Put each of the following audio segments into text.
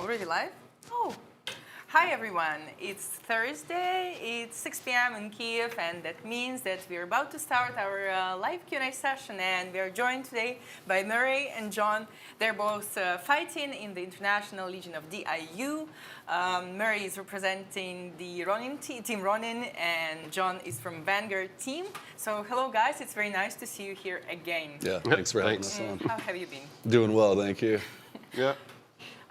Already live? Oh, hi everyone. It's Thursday, it's 6 p.m. in Kiev, and that means that we're about to start our live Q&A session, and we are joined today by Murray and John. They're both fighting in the International Legion of DIU. Murray is representing the Ronin team Ronin, and John is from Vanguard team. So hello guys, it's very nice to see you here again. Yeah, thanks for having us on. How have you been? Doing well, thank you. Yeah.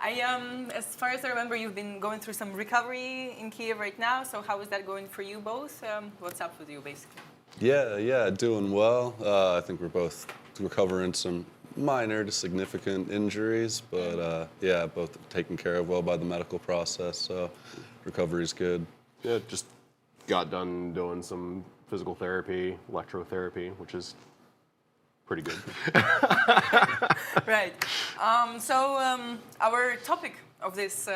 As far as I remember, you've been going through some recovery in Kiev right now. So how is that going for you both? What's up with you, basically? Yeah, doing well. I think we're both recovering some minor to significant injuries, but yeah, both taken care of well by the medical process, so recovery's good. Yeah, just got done doing some physical therapy, electrotherapy, which is pretty good. Right. Our topic of this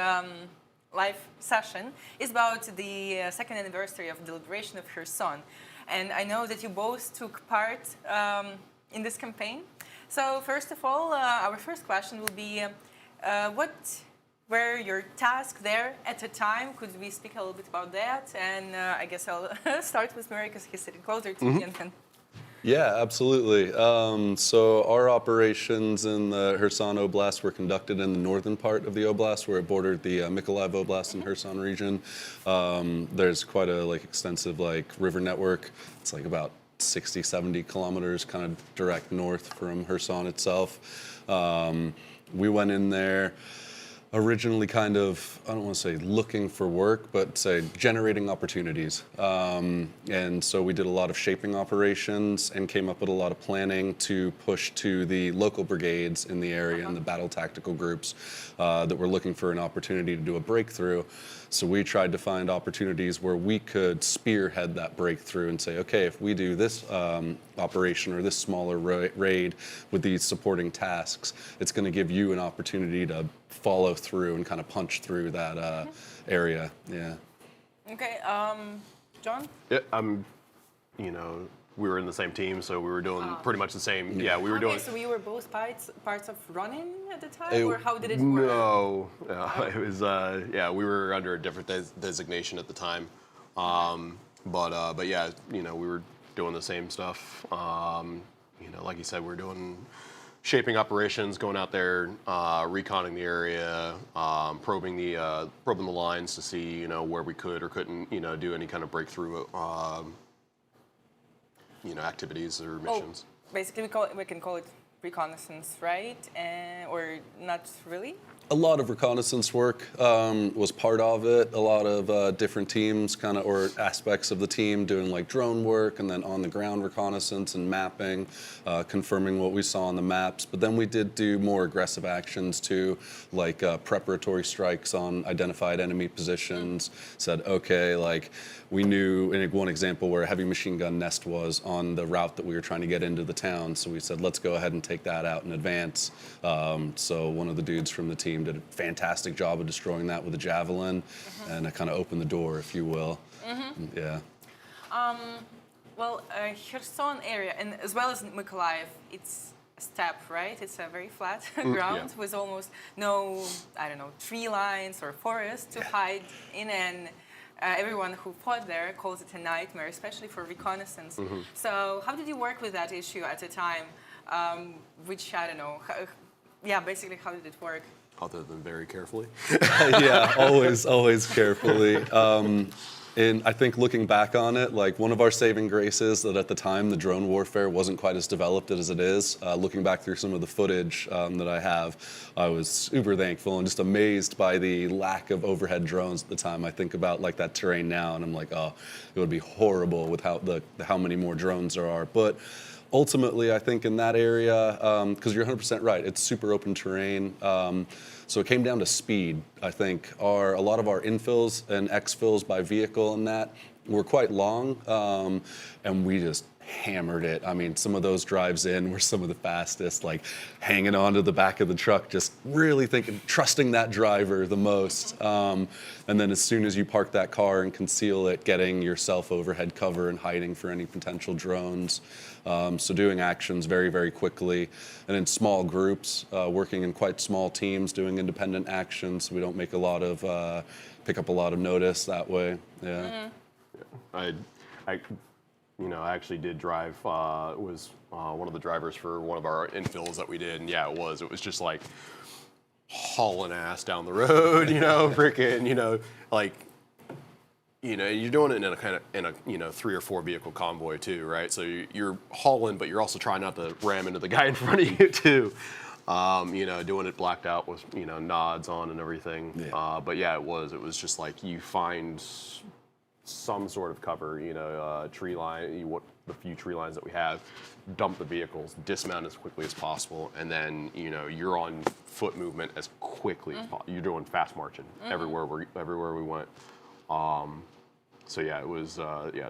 live session is about the second anniversary of the liberation of Kherson. And I know that you both took part in this campaign. So first of all, our first question will be, what were your tasks there at the time? Could we speak a little bit about that? And I guess I'll start with Murray because he's sitting closer to me and can. Yeah, absolutely. So our operations in the Kherson Oblast were conducted in the northern part of the Oblast, where it bordered the Mykolaiv Oblast and Kherson region. There's quite a extensive river network. It's about 60, 70 kilometers kind of direct north from Kherson itself. We went in there originally kind of, I don't want to say looking for work, but say generating opportunities. And so we did a lot of shaping operations and came up with a lot of planning to push to the local brigades in the area and the battle tactical groups that were looking for an opportunity to do a breakthrough. So we tried to find opportunities where we could spearhead that breakthrough and say, okay, if we do this operation or this smaller raid with these supporting tasks, it's going to give you an opportunity to follow through and kind of punch through that area. Yeah. Okay, John? Yeah, we were in the same team, so we were doing pretty much the same. Yeah, we were doing. So you were both parts of running at the time, or how did it work? No, it was. We were under a different designation at the time, but yeah, we were doing the same stuff. Like you said, we were doing shaping operations, going out there, reconning the area, probing the lines to see where we could or couldn't do any kind of breakthrough activities or missions. Basically, we can call it reconnaissance, right? Or not really? A lot of reconnaissance work was part of it. A lot of different teams or aspects of the team doing drone work and then on the ground reconnaissance and mapping, confirming what we saw on the maps. But then we did do more aggressive actions too, preparatory strikes on identified enemy positions. Said, okay, we knew in one example where a heavy machine gun nest was on the route that we were trying to get into the town. So we said, let's go ahead and take that out in advance. So one of the dudes from the team did a fantastic job of destroying that with a javelin, and it kind of opened the door, if you will. Yeah. Kherson area, and as well as Mykolaiv, it's a steppe, right? It's a very flat ground with almost no, tree lines or forest to hide in, and everyone who fought there calls it a nightmare, especially for reconnaissance. So how did you work with that issue at the time? Basically, how did it work? Other than very carefully. Yeah, always carefully. And I think looking back on it, one of our saving graces that at the time the drone warfare wasn't quite as developed as it is. Looking back through some of the footage that I have, I was super thankful and just amazed by the lack of overhead drones at the time. I think about that terrain now, and I'm like, oh, it would be horrible with how many more drones there are. But ultimately, I think in that area, because you're 100% right, it's super open terrain. So it came down to speed. I think a lot of our infills and exfills by vehicle and that were quite long, and we just hammered it. I mean, some of those drives in were some of the fastest, like hanging onto the back of the truck, just really trusting that driver the most. And then as soon as you park that car and conceal it, getting yourself overhead cover and hiding for any potential drones. So doing actions very, very quickly and in small groups, working in quite small teams, doing independent actions. So we don't make pick up a lot of notice that way. Yeah. I actually did drive, was one of the drivers for one of our infills that we did, and yeah, it was just like hauling ass down the road, freaking, you're doing it in a 3 or 4 vehicle convoy too, right? So you're hauling, but you're also trying not to ram into the guy in front of you too. Doing it blacked out with, nods on and everything. Yeah. But yeah, it was just like you find some sort of cover, tree line, the few tree lines that we have, dump the vehicles, dismount as quickly as possible, and then, you're on foot movement as quickly as possible. You're doing fast marching everywhere we went. So yeah, it was,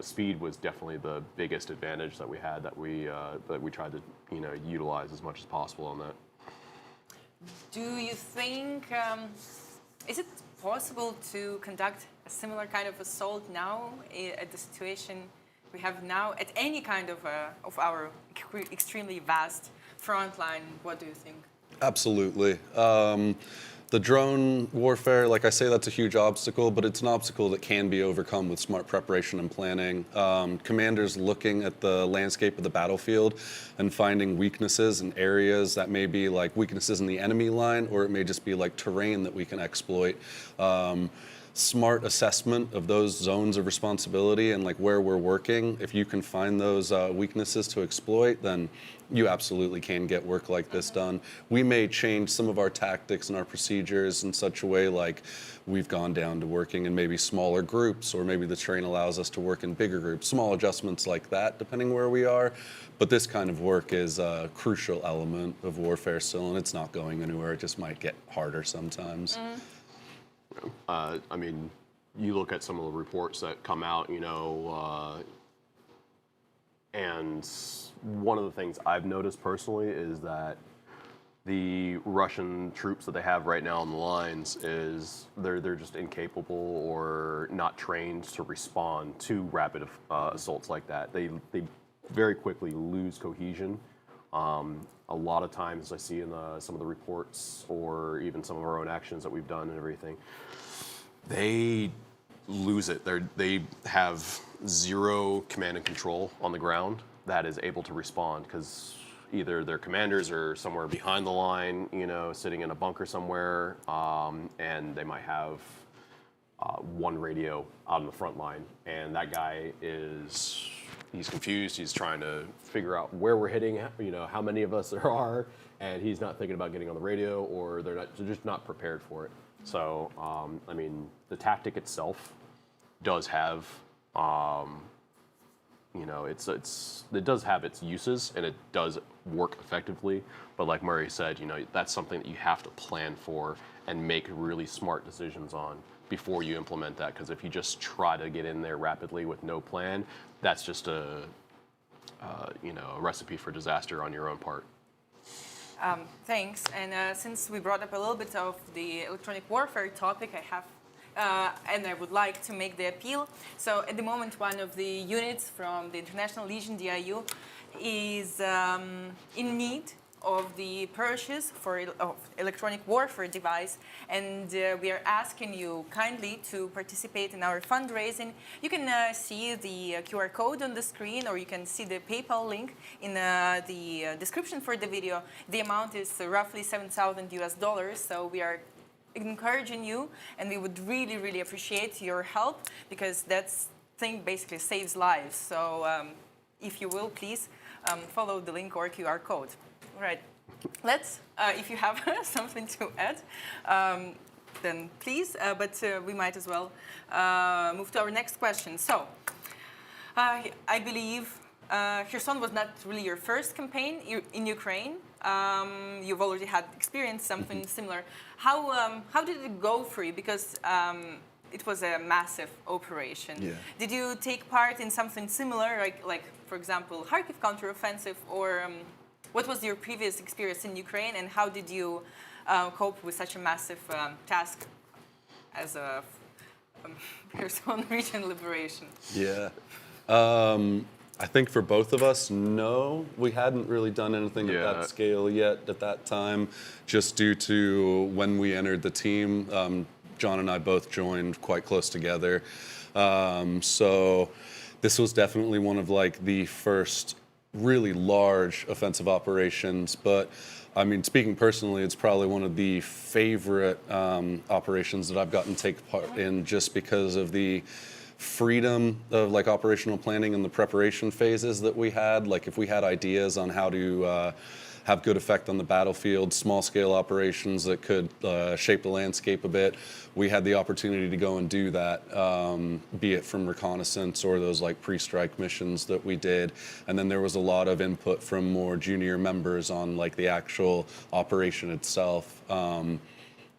speed was definitely the biggest advantage that we had that we tried to, utilize as much as possible on that. Do you think, is it possible to conduct a similar kind of assault now at the situation we have now at any kind of our extremely vast front line? What do you think? Absolutely. The drone warfare, like I say, that's a huge obstacle, but it's an obstacle that can be overcome with smart preparation and planning. Commanders looking at the landscape of the battlefield and finding weaknesses in areas that may be like weaknesses in the enemy line, or it may just be like terrain that we can exploit. Smart assessment of those zones of responsibility and like where we're working. If you can find those weaknesses to exploit, then you absolutely can get work like this done. We may change some of our tactics and our procedures in such a way like we've gone down to working in maybe smaller groups, or maybe the terrain allows us to work in bigger groups. Small adjustments like that, depending where we are. But this kind of work is a crucial element of warfare still, and it's not going anywhere. It just might get harder sometimes. I mean, you look at some of the reports that come out, and one of the things I've noticed personally is that the Russian troops that they have right now on the lines is they're just incapable or not trained to respond to rapid assaults like that. They very quickly lose cohesion. A lot of times I see in some of the reports or even some of our own actions that we've done and everything, they lose it. They have zero command and control on the ground that is able to respond because either their commanders are somewhere behind the line, sitting in a bunker somewhere, and they might have one radio out in the front line, and that guy he's confused. He's trying to figure out where we're hitting, how many of us there are, and he's not thinking about getting on the radio, or they're just not prepared for it. So, I mean, the tactic itself does have, it does have its uses, and it does work effectively. But like Murray said, that's something that you have to plan for and make really smart decisions on before you implement that. Because if you just try to get in there rapidly with no plan, that's just a recipe for disaster on your own part. Thanks. And since we brought up a little bit of the electronic warfare topic, I have, and I would like to make the appeal. So at the moment, one of the units from the International Legion DIU is in need of the purchase of electronic warfare device, and we are asking you kindly to participate in our fundraising. You can see the QR code on the screen, or you can see the PayPal link in the description for the video. The amount is roughly $7,000 US, so we are encouraging you, and we would really, really appreciate your help, because that thing basically saves lives. So if you will, please follow the link or QR code. Right. Let's, if you have something to add, then please, but we might as well move to our next question. So, I believe Kherson was not really your first campaign in Ukraine. You've already had experienced something similar. How did it go for you? Because it was a massive operation. Yeah. Did you take part in something similar, like for example, Kharkiv counteroffensive, or what was your previous experience in Ukraine, and how did you cope with such a massive task as a Kherson region liberation? Yeah. I think for both of us, no, we hadn't really done anything at that scale yet at that time, just due to when we entered the team. John and I both joined quite close together. So this was definitely one of like the first really large offensive operations. But I mean, speaking personally, it's probably one of the favorite operations that I've gotten to take part in, just because of the freedom of like operational planning and the preparation phases that we had. Like if we had ideas on how to have good effect on the battlefield, small scale operations that could shape the landscape a bit, we had the opportunity to go and do that, be it from reconnaissance or those like pre-strike missions that we did. And then there was a lot of input from more junior members on like the actual operation itself.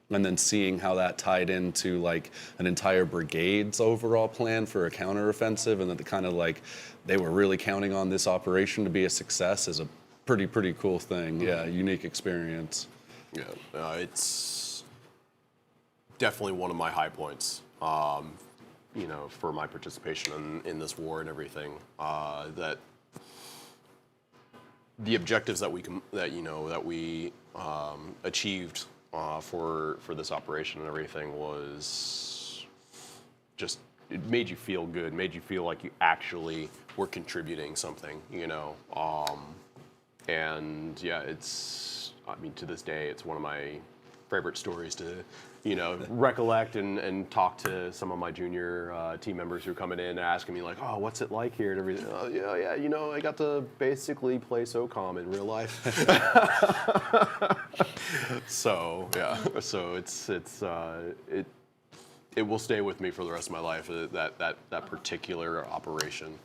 And then seeing how that tied into like an entire brigade's overall plan for a counteroffensive, and that the kind of like they were really counting on this operation to be a success is a pretty cool thing. Yeah, unique experience. Yeah, it's definitely one of my high points. You know, for my participation in this war and everything, that the objectives that we achieved for this operation and everything was just, it made you feel good, made you feel like you actually were contributing something, you know. And yeah, I mean, to this day, it's one of my favorite stories to, you know, recollect and talk to some of my junior team members who are coming in and asking me like, oh, what's it like here and everything. Oh, yeah, you know, I got to basically play SOCOM in real life. So yeah, so it will stay with me for the rest of my life, that particular operation.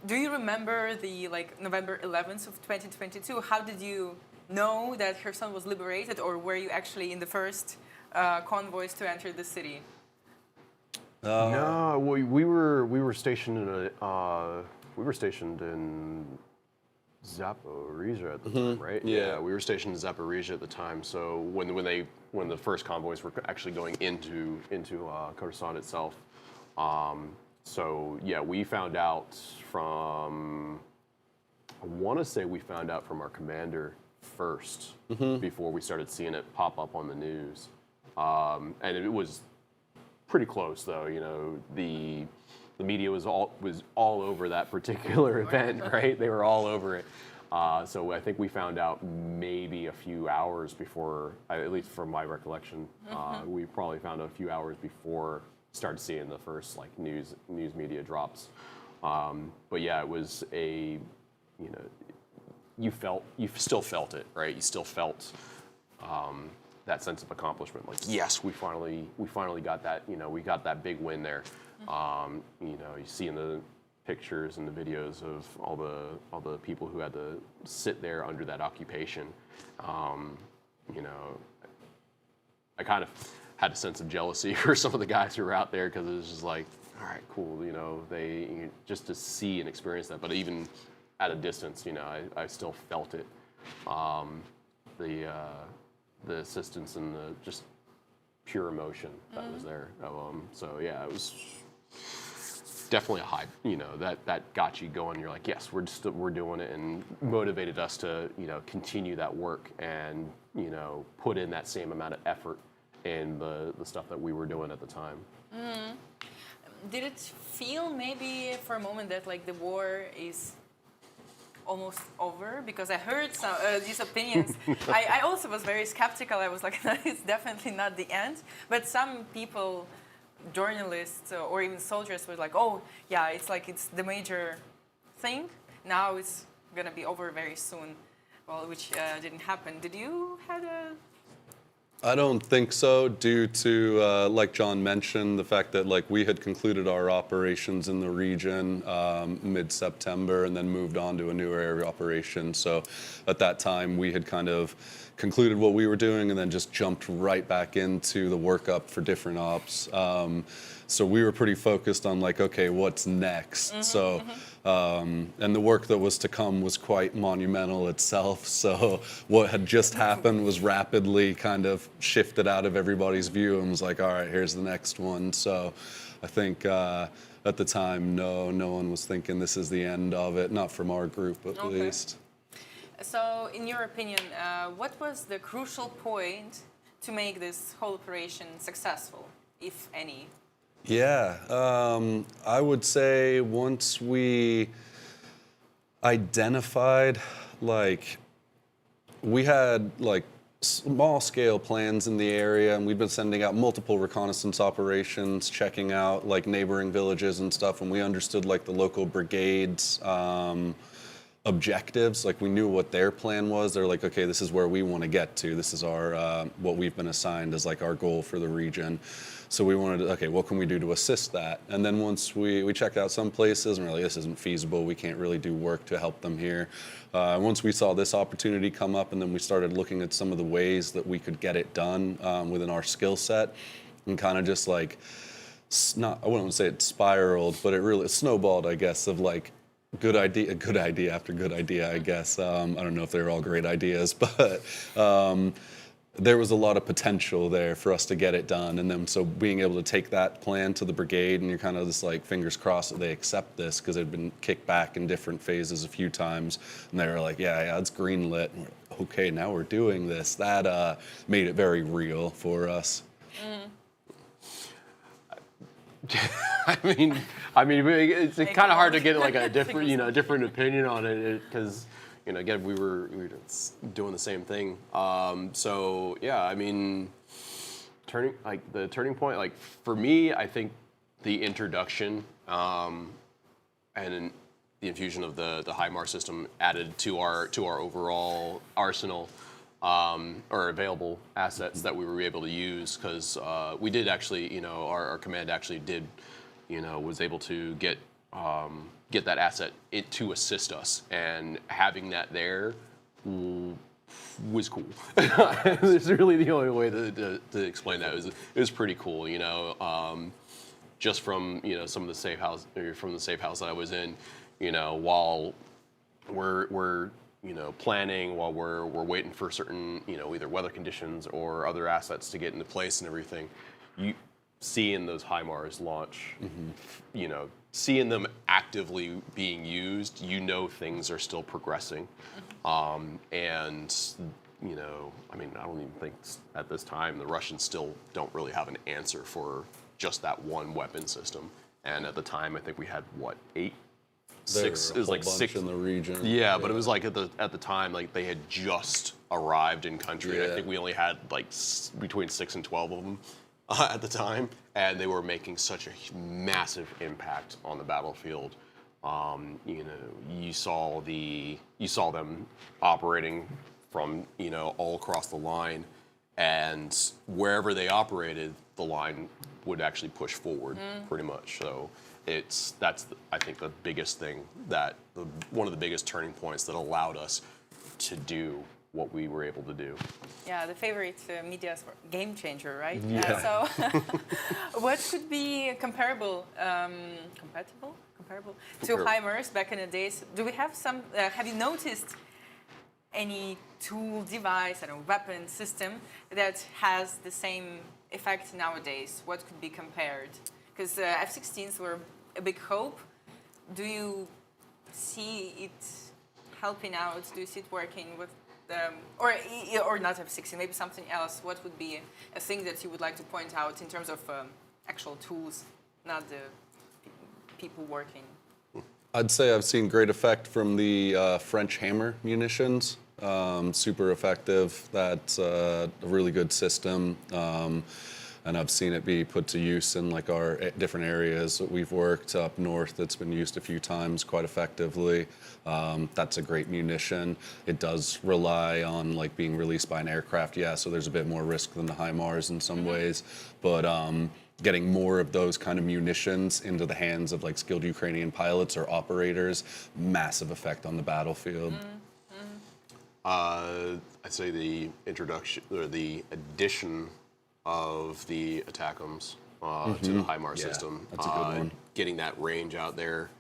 Do you remember the November 11th of 2022? How did you know that Kherson was liberated, or were you actually in the first convoys to enter the city? No, we were stationed in Zaporizhia at the time, right? Yeah, we were stationed in Zaporizhia at the time. So when the first convoys were actually going into Kherson itself, so yeah, we found out from, I want to say we found out from our commander first, before we started seeing it pop up on the news, and it was pretty close though. You know, the media was all over that particular event, right? They were all over it. So I think we found out maybe a few hours before, at least from my recollection, we probably found out a few hours before started seeing the first like news media drops. But yeah, it was you still felt it, right? You still felt that sense of accomplishment. Like, yes, we finally got that. You know, we got that big win there. You know, you see in the pictures and the videos of all the people who had to sit there under that occupation. You know, I kind of had a sense of jealousy for some of the guys who were out there, because it was just like, all right, cool. You know, just to see and experience that. But even at a distance, you know, I still felt it. The assistance and the just pure emotion that was there. So yeah, it was definitely a high, you know, that got you going. You're like, yes, we're doing it, and motivated us to, you know, continue that work and, you know, put in that same amount of effort in the stuff that we were doing at the time. Did it feel maybe for a moment that like the war is almost over? Because I heard some these opinions. I also was very skeptical. I was like, no, it's definitely not the end. But some people, journalists or even soldiers, were like, oh yeah, it's the major thing. Now it's gonna be over very soon. Well, which didn't happen. Did you had a I don't think so, due to, like John mentioned, the fact that like we had concluded our operations in the region mid-September and then moved on to a newer area operation. So at that time, we had kind of concluded what we were doing and then just jumped right back into the workup for different ops. So we were pretty focused on like, okay, what's next? And the work that was to come was quite monumental itself. So what had just happened was rapidly kind of shifted out of everybody's view and was like, all right, here's the next one. So I think at the time, no one was thinking this is the end of it, not from our group at least. So in your opinion, what was the crucial point to make this whole operation successful, if any? Yeah, I would say once we identified, like, we had like small scale plans in the area and we'd been sending out multiple reconnaissance operations, checking out like neighboring villages and stuff, and we understood like the local brigades objectives. Like we knew what their plan was. They're like, okay, this is where we want to get to. This is our what we've been assigned as like our goal for the region. So we wanted to, okay, what can we do to assist that? And then once we checked out some places and we're like, this isn't feasible, we can't really do work to help them here. Once we saw this opportunity come up and then we started looking at some of the ways that we could get it done within our skill set, and kind of just like, I wouldn't say it spiraled, but it snowballed, I guess, of like, good idea after good idea, I guess. I don't know if they were all great ideas, but there was a lot of potential there for us to get it done. And then so being able to take that plan to the brigade, and you're kind of just like fingers crossed that they accept this, because it had been kicked back in different phases a few times. And they were like, yeah, it's greenlit. And we're like, okay, now we're doing this. That made it very real for us. I mean, it's kind of hard to get like a different opinion on it, because, again, we were doing the same thing. So yeah, I mean, the turning point, like for me, I think the introduction and the infusion of the HIMARS system added to our overall arsenal. Or available assets that we were able to use, because we did actually, our command actually did, was able to get that asset to assist us, and having that there was cool. It's really the only way to explain that. It was pretty cool, just from some of the safe house that I was in, while we're planning, while we're waiting for certain, either weather conditions or other assets to get into place and everything, you seeing those HIMARS launch, seeing them actively being used, things are still progressing. And, I mean, I don't even think at this time the Russians still don't really have an answer for just that one weapon system. And at the time, I think we had, six, it was like six in the region. Yeah, but it was like at the time, like they had just arrived in country. Yeah. I think we only had like between 6 and 12 of them at the time, and they were making such a massive impact on the battlefield. You saw them operating from all across the line, and wherever they operated, the line would actually push forward pretty much. So. I think the biggest thing, one of the biggest turning points that allowed us to do what we were able to do. Yeah, the favorite media's game changer, right? Yeah. So what could be compatible to HIMARS back in the days? Do we have some, have you noticed any tool, device, weapon system that has the same effect nowadays? What could be compared? Because F-16s were a big hope. Do you see it helping out? Do you see it working with or not F-16, maybe something else? What would be a thing that you would like to point out in terms of actual tools, not the people working? I'd say I've seen great effect from the French Hammer munitions. Super effective. That's a really good system. and I've seen it be put to use in like our different areas that we've worked up north. It's been used a few times quite effectively. That's a great munition. It does rely on like being released by an aircraft, yeah, so there's a bit more risk than the HIMARS in some ways, but getting more of those kind of munitions into the hands of like skilled Ukrainian pilots or operators, massive effect on the battlefield. I'd say the introduction or the addition of the ATACMS to the HIMARS Yeah, system. that's a good one. Getting that range out there,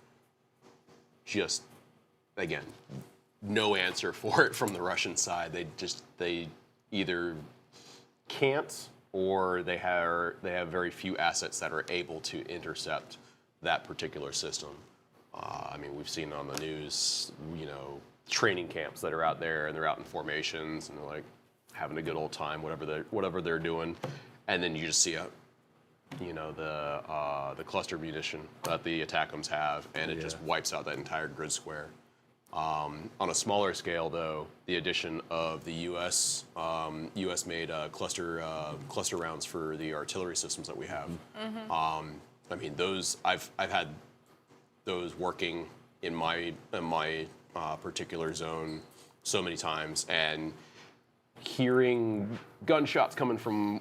just, again, no answer for it from the Russian side. They either can't or they have very few assets that are able to intercept that particular system. I mean, we've seen on the news, training camps that are out there and they're out in formations and they're like having a good old time, whatever they're doing, and then you just see the cluster munition that the ATACMS have, and it just wipes out that entire grid square. On a smaller scale, though, the addition of the U.S.-made cluster rounds for the artillery systems that we have. I mean, those I've had those working in my particular zone so many times, and hearing gunshots coming from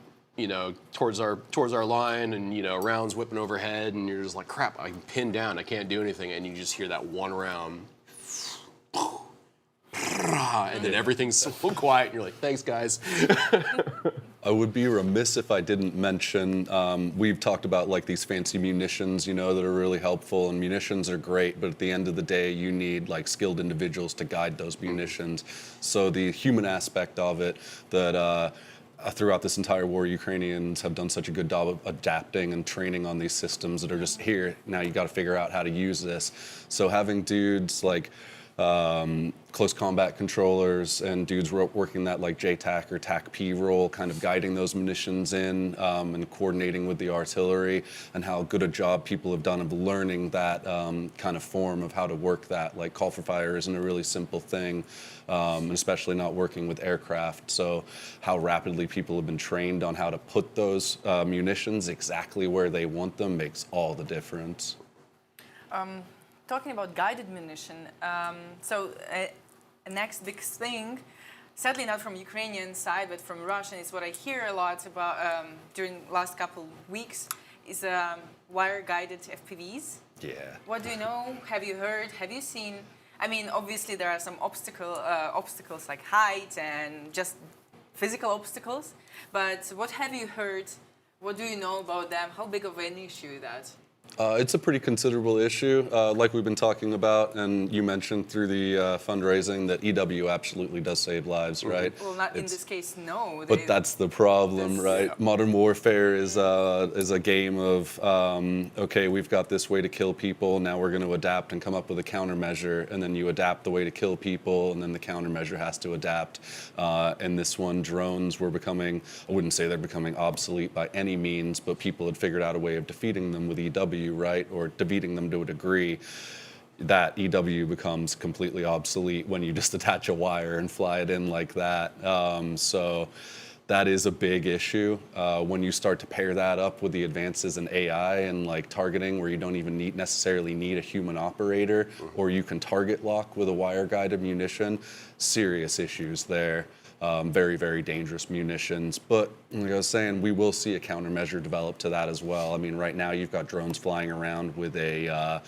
towards our line, and rounds whipping overhead, and you're just like, crap, I'm pinned down, I can't do anything, and you just hear that one round. And then everything's so quiet, and you're like, thanks, guys. I would be remiss if I didn't mention, we've talked about like these fancy munitions, that are really helpful, and munitions are great, but at the end of the day, you need like skilled individuals to guide those munitions. So the human aspect of it, that throughout this entire war, Ukrainians have done such a good job of adapting and training on these systems that are just here. Now you got to figure out how to use this. So having dudes like close combat controllers and dudes working that like JTAC or TAC-P role, kind of guiding those munitions in and coordinating with the artillery, and how good a job people have done of learning that kind of form of how to work that. Like call for fire isn't a really simple thing, and especially not working with aircraft. So how rapidly people have been trained on how to put those munitions exactly where they want them makes all the difference. Talking about guided munition, next big thing, sadly not from Ukrainian side, but from Russian, is what I hear a lot about during last couple weeks, is wire-guided FPVs. Yeah. What do you know? Have you heard? Have you seen? I mean, obviously there are some obstacles like height and just physical obstacles, but what have you heard? What do you know about them? How big of an issue is that? It's a pretty considerable issue, like we've been talking about, and you mentioned through the fundraising that EW absolutely does save lives, right? Well, not in this case, no. But that's the problem, right? Yeah. Modern warfare is a game of, okay, we've got this way to kill people, now we're going to adapt and come up with a countermeasure, and then you adapt the way to kill people, and then the countermeasure has to adapt. And this one, drones were becoming, I wouldn't say they're becoming obsolete by any means, but people had figured out a way of defeating them with EW, right, or defeating them to a degree. That EW becomes completely obsolete when you just attach a wire and fly it in like that. So that is a big issue. When you start to pair that up with the advances in AI and like targeting, where you don't even necessarily need a human operator, or you can target lock with a wire-guided munition, serious issues there. Very, very dangerous munitions. But like I was saying, we will see a countermeasure develop to that as well. I mean, right now you've got drones flying around with a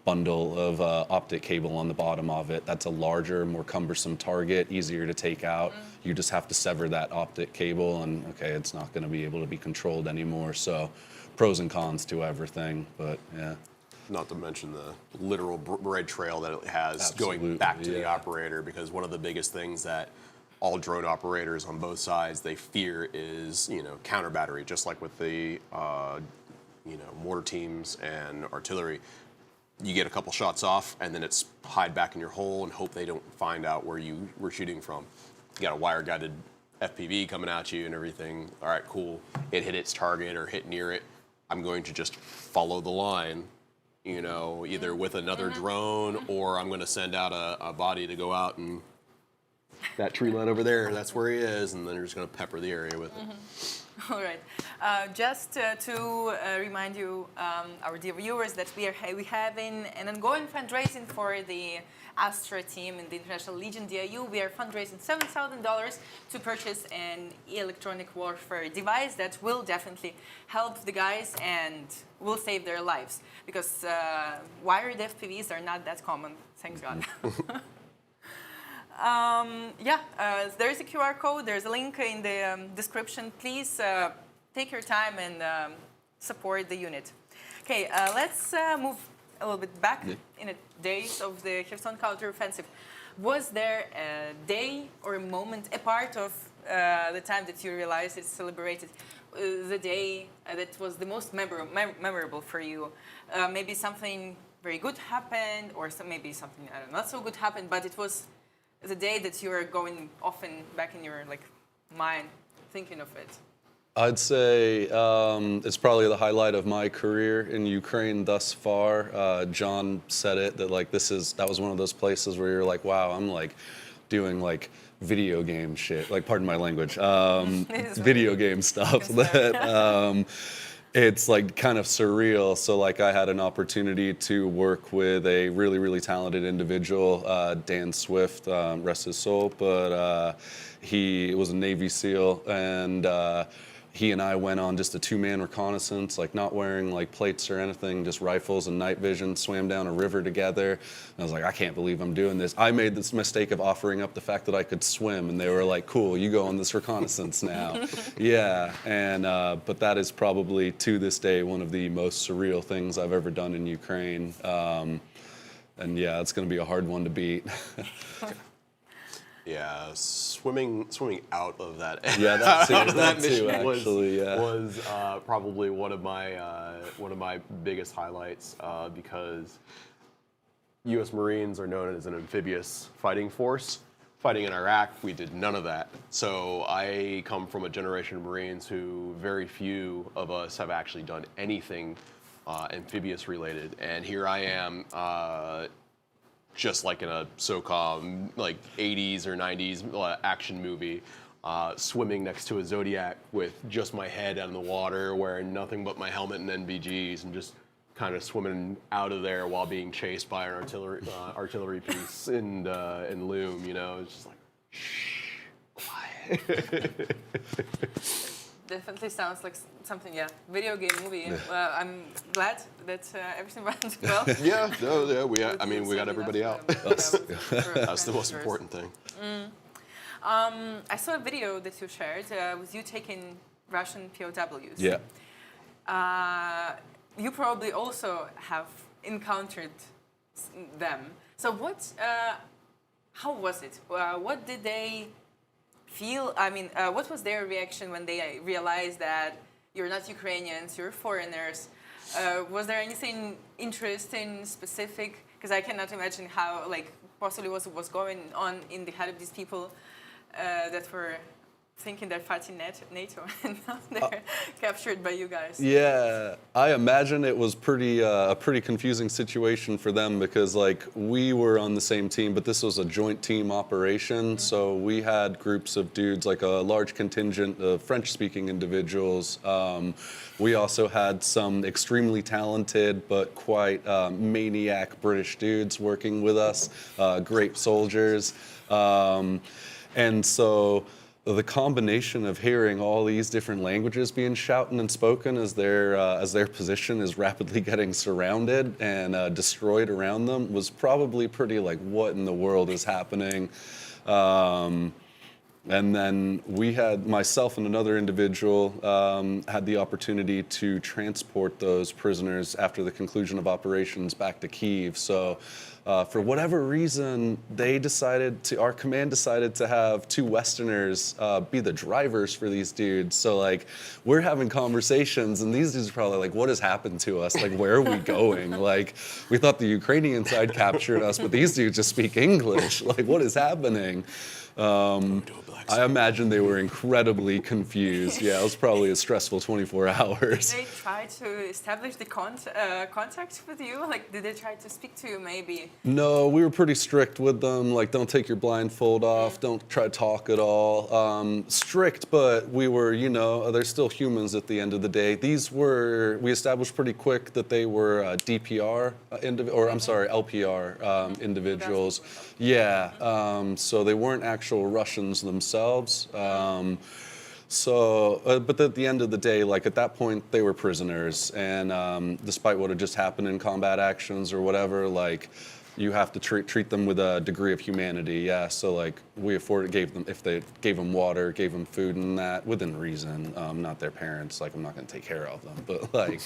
bundle of optic cable on the bottom of it. That's a larger, more cumbersome target, easier to take out. You just have to sever that optic cable, and okay, it's not going to be able to be controlled anymore. So pros and cons to everything, but yeah. Not to mention the literal red trail that it has. Absolutely, going back to the operator, because one of the biggest things that all drone operators on both sides, they fear is, counter battery, just like with the, mortar teams and artillery. You get a couple shots off, and then it's hide back in your hole and hope they don't find out where you were shooting from. You got a wire-guided FPV coming at you and everything. All right, cool. It hit its target or hit near it. I'm going to just follow the line, either with another drone, or I'm going to send out a body to go out and that tree line over there, that's where he is, and then you're just going to pepper the area with it. All right. Just to remind you, our dear viewers, that we having an ongoing fundraising for the Astra team in the International Legion DIU. We are fundraising $7,000 to purchase an electronic warfare device that will definitely help the guys and will save their lives, because wired FPVs are not that common, thank God. There's a QR code, there's a link in the description. Please take your time and support the unit. Okay, let's move a little bit back in the days of the Kherson counteroffensive. Was there a day or a moment, a part of the time that you realized it's liberated, the day that was the most memorable for you? Maybe something very good happened, or maybe something not so good happened, but it was the day that you are going often back in your mind thinking of it. I'd say it's probably the highlight of my career in Ukraine thus far. John said it, that that was one of those places where you're like, wow, I'm doing video game shit, pardon my language, video game stuff that it's kind of surreal. So I had an opportunity to work with a really, really talented individual, Dan Swift, rest his soul, but he was a Navy SEAL, and he and I went on just a two-man reconnaissance, not wearing plates or anything, just rifles and night vision, swam down a river together. And I was like, I can't believe I'm doing this. I made this mistake of offering up the fact that I could swim, and they were like, cool, you go on this reconnaissance now. Yeah, and but that is probably to this day one of the most surreal things I've ever done in Ukraine. And yeah, it's going to be a hard one to beat. Yeah, swimming out of that. Yeah, that mission actually was probably one of my biggest highlights, because U.S. Marines are known as an amphibious fighting force. Fighting in Iraq, we did none of that. So I come from a generation of Marines who very few of us have actually done anything amphibious related, and here I am. Just like in a so-called 80s or 90s action movie, swimming next to a Zodiac with just my head out in the water, wearing nothing but my helmet and NVGs, and just kind of swimming out of there while being chased by an artillery piece in Loom. It's just shh, quiet. Definitely sounds like something, video game movie. I'm glad that everything went well. We got everybody out. That's the most important thing. I saw a video that you shared with you taking Russian POWs. Yeah. You probably also have encountered them. So how was it? What did they feel? What was their reaction when they realized that you're not Ukrainians, you're foreigners? Was there anything interesting, specific? Because I cannot imagine how, possibly what was going on in the head of these people that were thinking they're fighting NATO, and now they're captured by you guys. Yeah, I imagine it was a pretty confusing situation for them, because we were on the same team, but this was a joint team operation. Mm-hmm. So we had groups of dudes, a large contingent of French-speaking individuals. We also had some extremely talented but quite maniac British dudes working with us, great soldiers, and so the combination of hearing all these different languages being shouted and spoken as their position is rapidly getting surrounded and destroyed around them was probably pretty what in the world is happening? And then we had, myself and another individual, had the opportunity to transport those prisoners after the conclusion of operations back to Kyiv. So for whatever reason, our command decided to have two Westerners be the drivers for these dudes. So we're having conversations, and these dudes are probably what has happened to us? Where are we going? We thought the Ukrainian side captured us, but these dudes just speak English. What is happening? I imagine they were incredibly confused. Yeah, it was probably a stressful 24 hours. Did they try to establish the contact with you? Did they try to speak to you maybe? No, we were pretty strict with them. Like, don't take your blindfold off. Don't try to talk at all. Strict, but we were, they're still humans at the end of the day. We established pretty quick that they were DPR, LPR individuals. Yeah, so they weren't actual Russians themselves. But at the end of the day, like at that point, they were prisoners, and despite what had just happened in combat actions or whatever, like you have to treat them with a degree of humanity. Yeah, so like if they gave them water, gave them food, and that within reason. Not their parents. Like I'm not going to take care of them, but like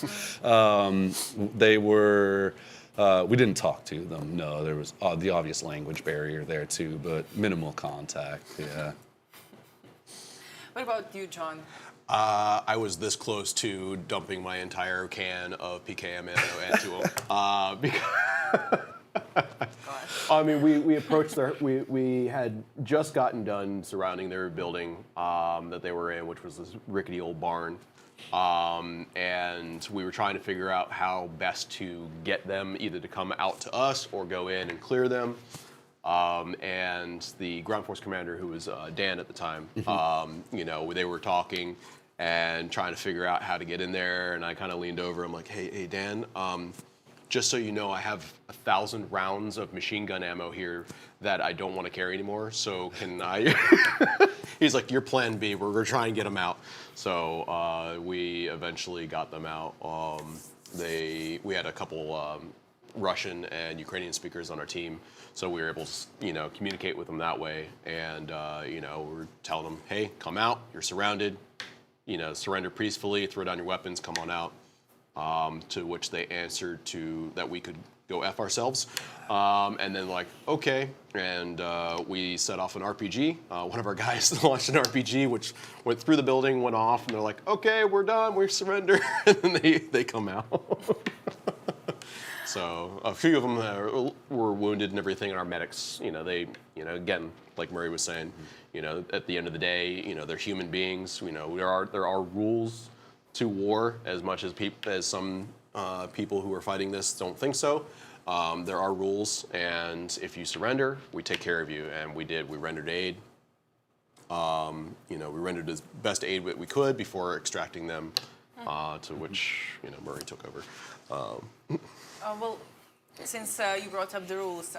they were. We didn't talk to them. No, there was the obvious language barrier there too, but minimal contact. Yeah. What about you, John? I was this close to dumping my entire can of PKM ammo into them. Because I mean, we approached we had just gotten done surrounding their building that they were in, which was this rickety old barn. And we were trying to figure out how best to get them either to come out to us or go in and clear them. And the ground force commander, who was Dan at the time, they were talking and trying to figure out how to get in there. And I kind of leaned over. I'm like, hey, Dan, just so you know, I have 1,000 rounds of machine gun ammo here that I don't want to carry anymore. So can I? He's like, your plan B. We're trying to get them out. So we eventually got them out. We had a couple Russian and Ukrainian speakers on our team, so we were able to, communicate with them that way. And we were telling them, hey, come out. You're surrounded. Surrender peacefully. Throw down your weapons. Come on out. To which they answered that we could go F ourselves. And then like, okay. And we set off an RPG. One of our guys launched an RPG, which went through the building, went off, and they're like, okay, we're done, we surrender. And then they come out. So a few of them were wounded and everything, and our medics, again, like Murray was saying, at the end of the day, they're human beings. There are rules to war, as much as some people who are fighting this don't think so. There are rules, and if you surrender, we take care of you, and we did. We rendered aid. We rendered as best aid that we could before extracting them, to which Murray took over. Well, since you brought up the rules,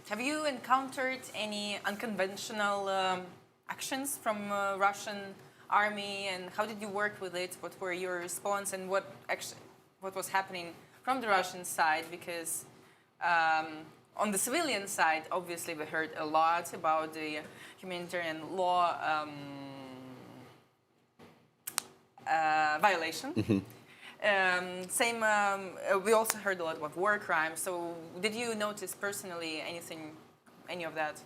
have you encountered any unconventional actions from Russian army, and how did you work with it? What were your response, and what was happening from the Russian side? Because on the civilian side, obviously, we heard a lot about the humanitarian law violation. Mm-hmm. We also heard a lot about war crimes. So, did you notice personally any of that?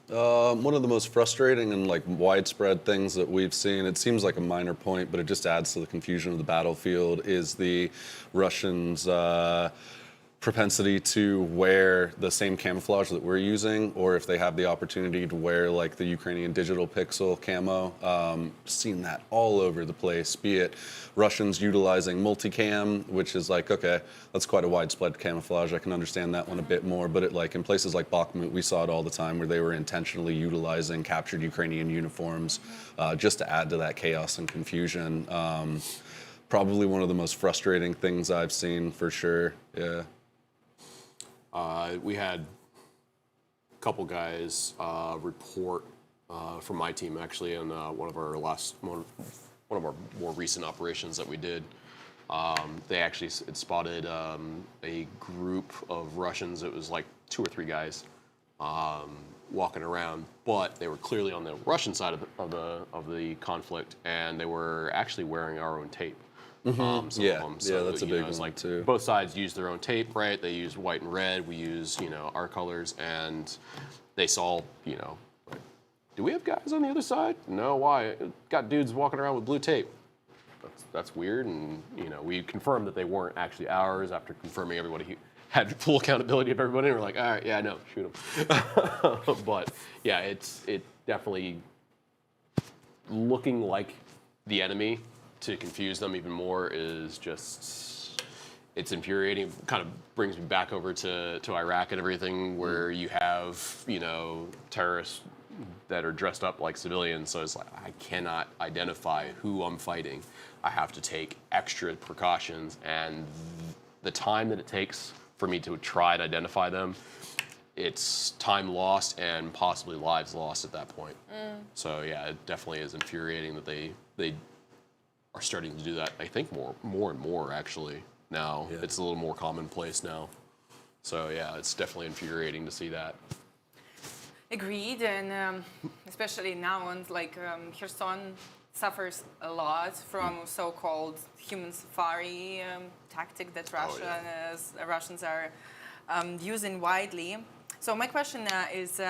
One of the most frustrating and like widespread things that we've seen, it seems like a minor point, but it just adds to the confusion of the battlefield, is the Russians' propensity to wear the same camouflage that we're using, or if they have the opportunity to wear like the Ukrainian digital pixel camo. Seen that all over the place, be it Russians utilizing multicam, which is like, okay, that's quite a widespread camouflage. I can understand that one a bit more, but in places like Bakhmut, we saw it all the time where they were intentionally utilizing captured Ukrainian uniforms just to add to that chaos and confusion. Probably one of the most frustrating things I've seen, for sure. Yeah. We had a couple guys report from my team, actually, in one of our more recent operations that we did. They actually had spotted a group of Russians. It was like 2 or 3 guys walking around, but they were clearly on the Russian side of the conflict, and they were actually wearing our own tape. Some of them. So, that's a big one like too. Both sides use their own tape, right? They use white and red. We use, our colors, and they saw, like, do we have guys on the other side? No, why? Got dudes walking around with blue tape. That's weird, and we confirmed that they weren't actually ours after confirming everybody had full accountability of everybody. And we're like, all right, yeah, no, shoot them. But yeah, it definitely looking like the enemy to confuse them even more is just, it's infuriating. Kind of brings me back over to Iraq and everything, where you have, you know, terrorists that are dressed up like civilians. So it's like, I cannot identify who I'm fighting. I have to take extra precautions, and the time that it takes for me to try to identify them, it's time lost and possibly lives lost at that point. So yeah, it definitely is infuriating that they are starting to do that. I think more and more actually now. Yeah. It's a little more commonplace now. So yeah, it's definitely infuriating to see that. Agreed, and especially now, and like Kherson suffers a lot from so-called human safari tactic that Russians are using widely. So my question is,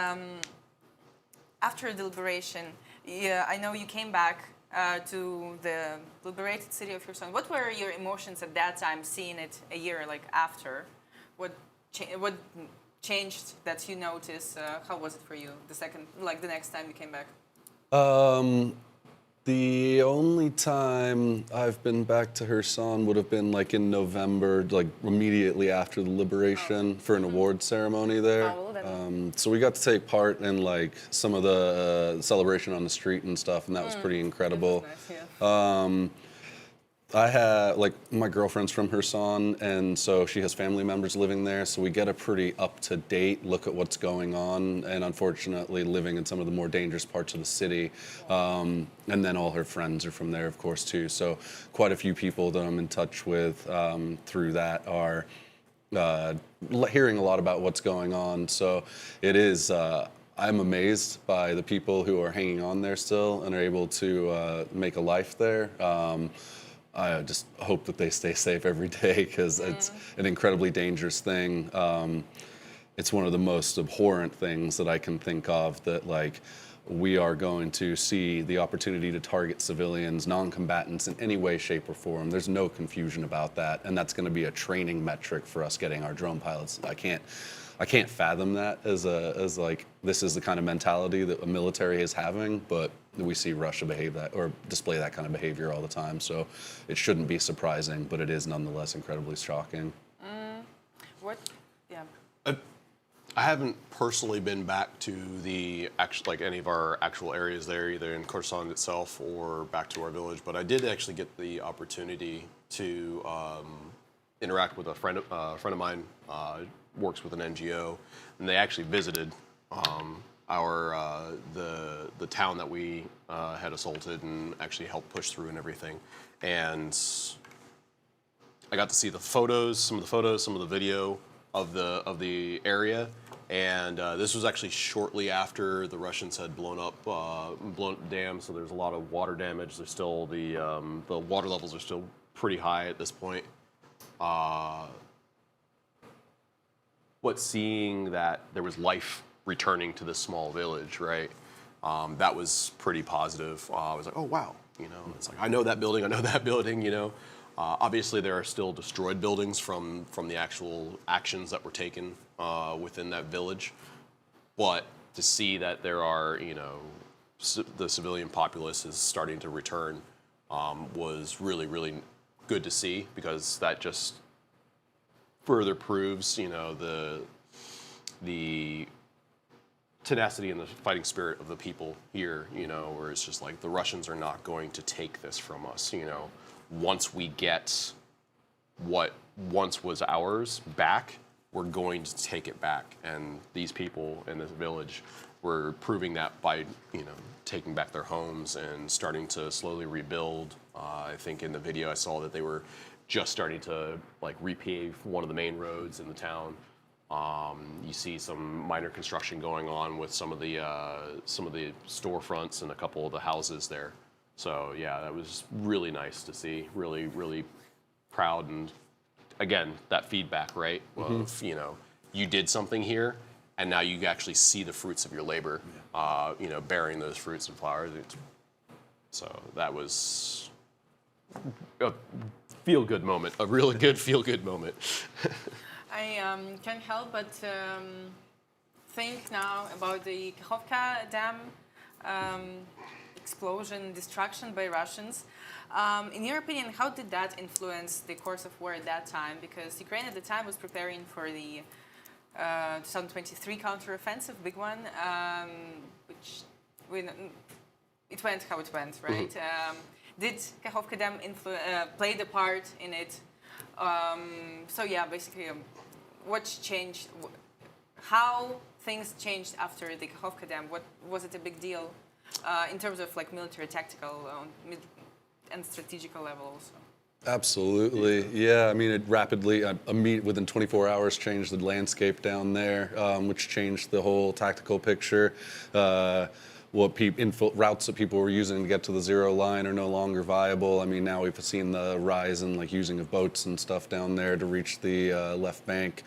after the liberation, I know you came back to the liberated city of Kherson. What were your emotions at that time, seeing it a year like after? What changed that you noticed? How was it for you the next time you came back? The only time I've been back to Kherson would have been like in November, like immediately after the liberation, for an award ceremony there. So we got to take part in like some of the celebration on the street and stuff, and that was pretty incredible. Nice, yeah. I have, like, my girlfriend's from Kherson, and so she has family members living there, so we get a pretty up-to-date look at what's going on, and unfortunately living in some of the more dangerous parts of the city. And then all her friends are from there, of course, too. So quite a few people that I'm in touch with through that are hearing a lot about what's going on. So it is, I'm amazed by the people who are hanging on there still and are able to make a life there. I just hope that they stay safe every day, because it's an incredibly dangerous thing. It's one of the most abhorrent things that I can think of, that like we are going to see the opportunity to target civilians, non-combatants in any way, shape, or form. There's no confusion about that, and that's going to be a training metric for us getting our drone pilots. I can't fathom that as like this is the kind of mentality that a military is having, but we see Russia behave that or display that kind of behavior all the time. So it shouldn't be surprising, but it is nonetheless incredibly shocking. What? Yeah. I haven't personally been back to the any of our actual areas there, either in Kherson itself or back to our village. But I did actually get the opportunity to interact with a friend of mine. Works with an NGO, and they actually visited the town that we had assaulted and actually helped push through and everything. And I got to see some of the video of the area. And this was actually shortly after the Russians had blown up the dam, so there's a lot of water damage. There's still the water levels are still pretty high at this point. But seeing that there was life returning to this small village, right? That was pretty positive. I was like, oh wow, you know, it's like I know that building, you know. Obviously, there are still destroyed buildings from the actual actions that were taken within that village, but to see that there are, you know, the civilian populace is starting to return was really, really good to see, because that just further proves, you know, the tenacity and the fighting spirit of the people here, you know, where it's just like the Russians are not going to take this from us, you know. Once we get what once was ours back, we're going to take it back. And these people in this village were proving that by, you know, taking back their homes and starting to slowly rebuild. I think in the video I saw that they were just starting to like repave one of the main roads in the town. You see some minor construction going on with some of the storefronts and a couple of the houses there. So yeah, that was really nice to see. Really, really proud, and again, that feedback, right? Of, you know, you did something here, and now you actually see the fruits of your labor. You know, bearing those fruits and flowers. So that was a feel-good moment, a really good feel-good moment. I can't help but think now about the Kakhovka dam. explosion, destruction by Russians. In your opinion, how did that influence the course of war at that time? Because Ukraine at the time was preparing for the 2023 counteroffensive, big one, which it went how it went, right? Did Kakhovka Dam play the part in it? So yeah, basically, what's changed? How things changed after the Kakhovka Dam? What was it a big deal in terms of like military, tactical, and strategical level also? Absolutely, yeah. I mean, it rapidly, within 24 hours, changed the landscape down there, which changed the whole tactical picture. Routes that people were using to get to the zero line are no longer viable. I mean, now we've seen the rise in like using of boats and stuff down there to reach the left bank.